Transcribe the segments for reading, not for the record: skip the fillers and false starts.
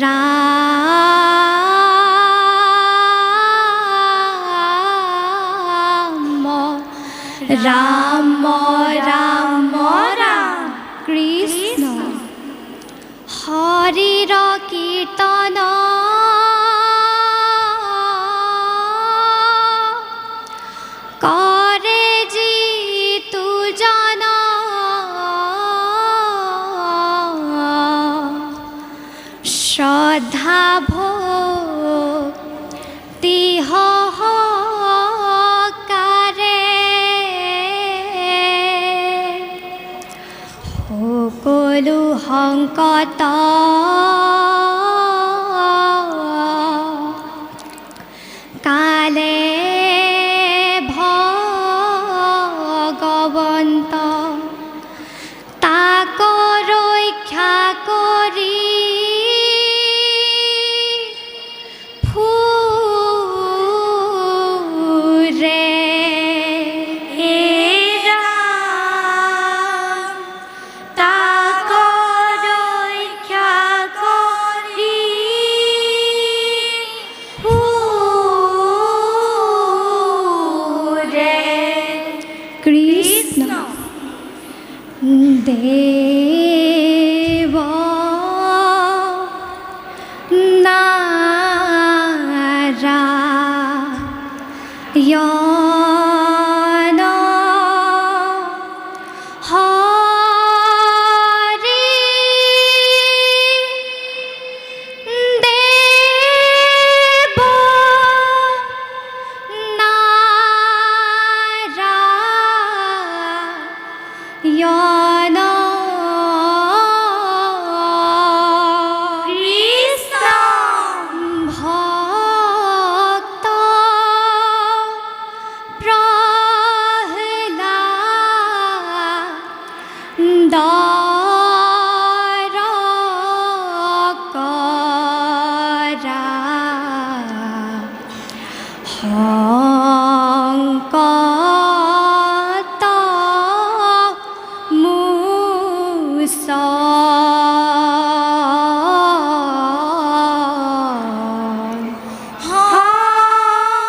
রাম রাম রাম রাম কৃষ্ণ হরির কীর্তন করে জিতু জন শ্রদ্ধা ভক্তি কারে সকলো সংকট কালে ভগবন্ত তাক ৰক্ষা কৰি কৃষ্ণ দেব নারায়ণ হরি দেব নারায়ণ কৃষ্ণ ভক্ত প্রহ্লাদ করা সংকট মুছ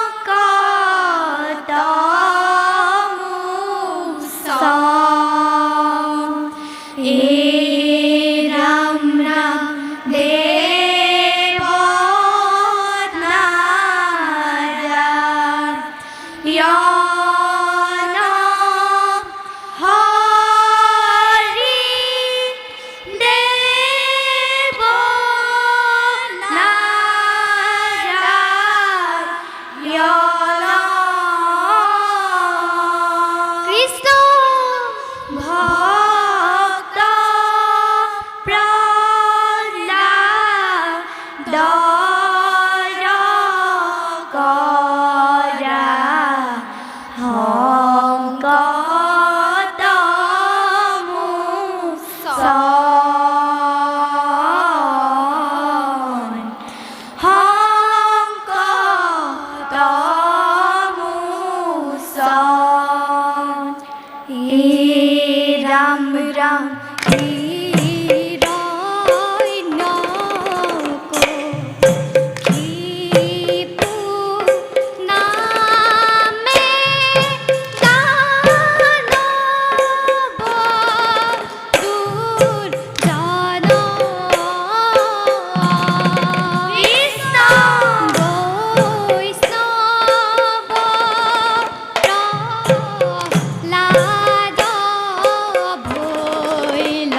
সংকট মুছ এ রাম রাম দেব নারায়ণ হরি দেব নারায়ণ কৃষ্ণ ভক্ত প্রহ্লাদ করা সংকট মুছ সংকট মুছ এ রাম রাম লাদ ভৈল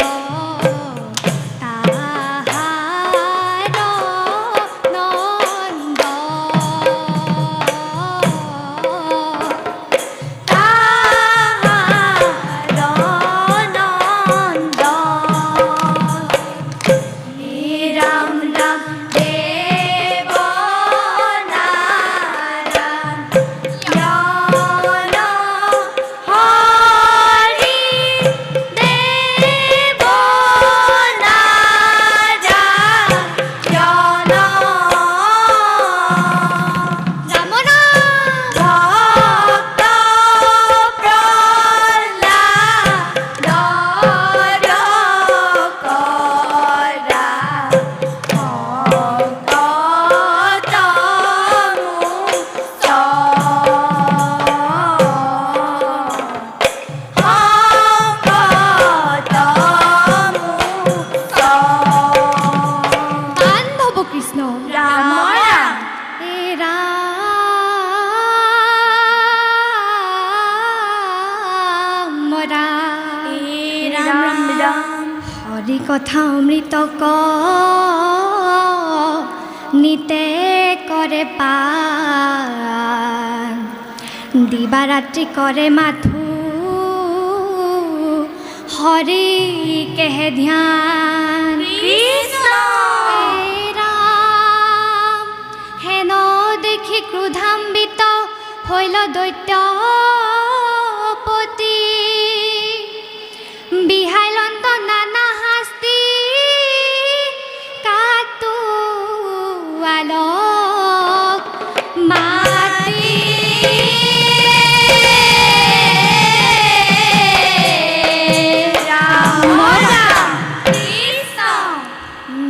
মৰা ৰাম ৰাম হৰি কথা অমৃত ক নিতে কৰে পান দিবা ৰাত্ৰি কৰে মাথো হৰি কেহে ধ্যান কৃষ্ণ ৰাম হেন দেখি ক্ৰোধান্বিত হৈল দৈত্যপতি বিহাইলন্ত নানা শাস্তি কাটুৱালক মাতি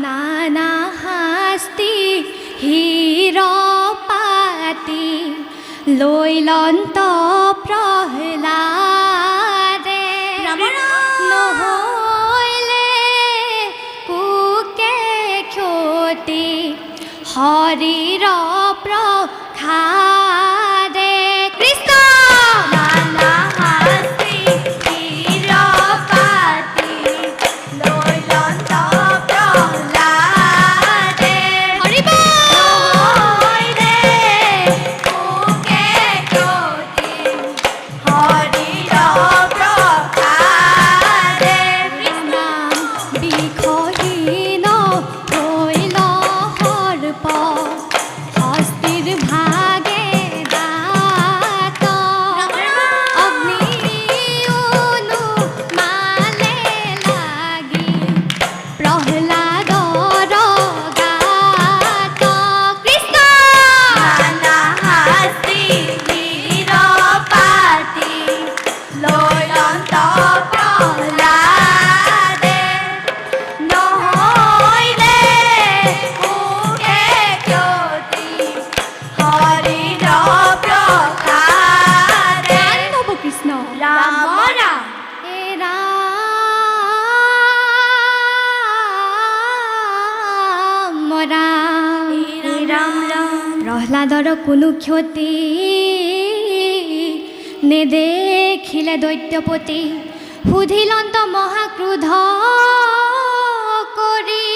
নানা শাস্তি হিৰপাতি লৈলন্ত প্ৰহ্লাদে নহৈলে কুকে ক্ষতি হৰিৰ প্ৰসাদে কৃষ্ণ নানা শাস্তি হিৰপাতি লৈলন্ত প্ৰহ্লাদে হৰিব নহৈলে কুকে ক্ষতি হৰিৰ প্ৰসাদে কৃষ্ণ বিষহীন হৈল সৰ্প হস্তিৰ ভাগে দাঁত অগ্নি অনুমালে লাগি প্ৰহ্লাদৰ গাত কৃষ্ণ নানা শাস্তি হিৰপাতি লৈলন্ত প্ৰহ্লাদে নহৈলে কুকে ক্ষতি হৰিৰ প্ৰসাদে নৱ কৃষ্ণ ৰাম ৰাম হে ৰাম ৰাম ৰাম ৰাম প্ৰহ্লাদৰ কোনো ক্ষতি নেদেখিলে দৈত্যপতি সুধিলন্ত মহাক্ৰোধ কৰি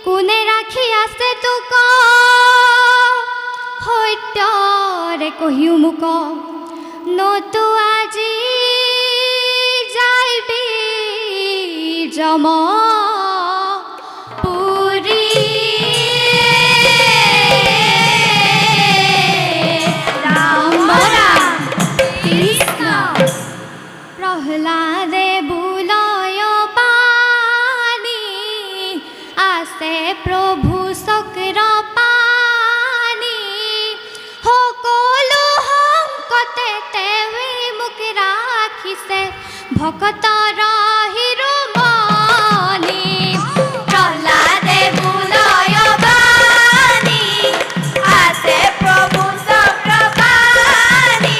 কোনে ৰাখি আছে তোক সত্যৰে কহিও মোক নতু আজি যাইবি যম পুৰী ৰাম ৰাম কৃষ্ণ প্ৰহ্লাদে বুলয় পানী আছে প্ৰভু চক্ৰ পানী সকলো সংকটে তেৱে মোক ৰাখিছে ভকতৰ শিৰোমণি প্ৰহ্লাদে বুলয় পানী আছে প্ৰভু চক্ৰ পানী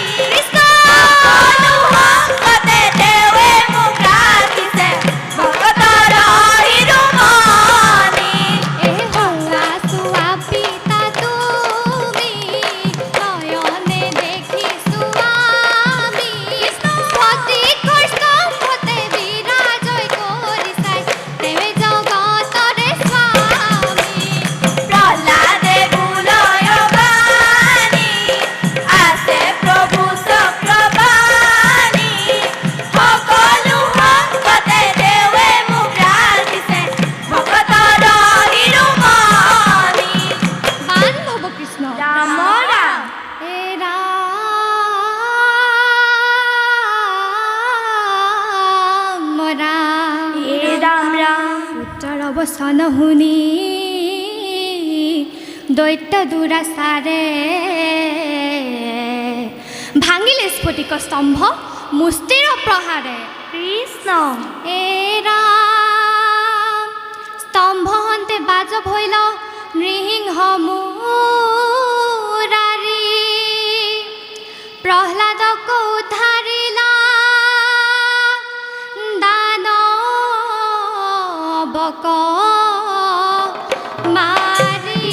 সকলো সংকটে তেৱে মোক ৰাখিছে ভকতৰ শিৰোমণি এ হোৱা চোৱা পিতা তুমি নয়নে দেখিছো আমি সতী কৃষ্ণতে বিৰাজয় কৰিছাই তেৱে জগতৰে স্বামী প্ৰহ্লাদে বুলয় পানী আছে প্ৰভু চক্ৰ পানী সকলো সংকটে তেৱে মোক ৰাখিছে ভকতৰ শিৰোমণি বান নৱ কৃষ্ণ ৰাম ৰাম হে ৰাম ৰাম হে ৰাম ৰাম পুত্ৰৰ বচন শুনি দৈত্য দুৰাচাৰে ভাঙিলে স্ফটিক স্তম্ভ মুষ্টিৰ প্ৰহাৰে কৃষ্ণ হে ৰাম স্তম্ভ হন্তে বাজব হৈল নৃসিংহ মুৰাৰী প্ৰহ্লাদক উদ্ধাৰিলা দানৱক মাৰি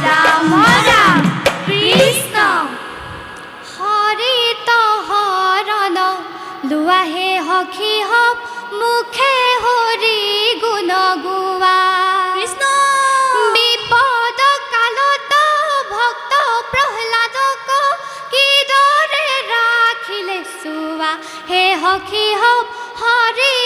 রাম রাম কৃষ্ণ হে হকি হব হরি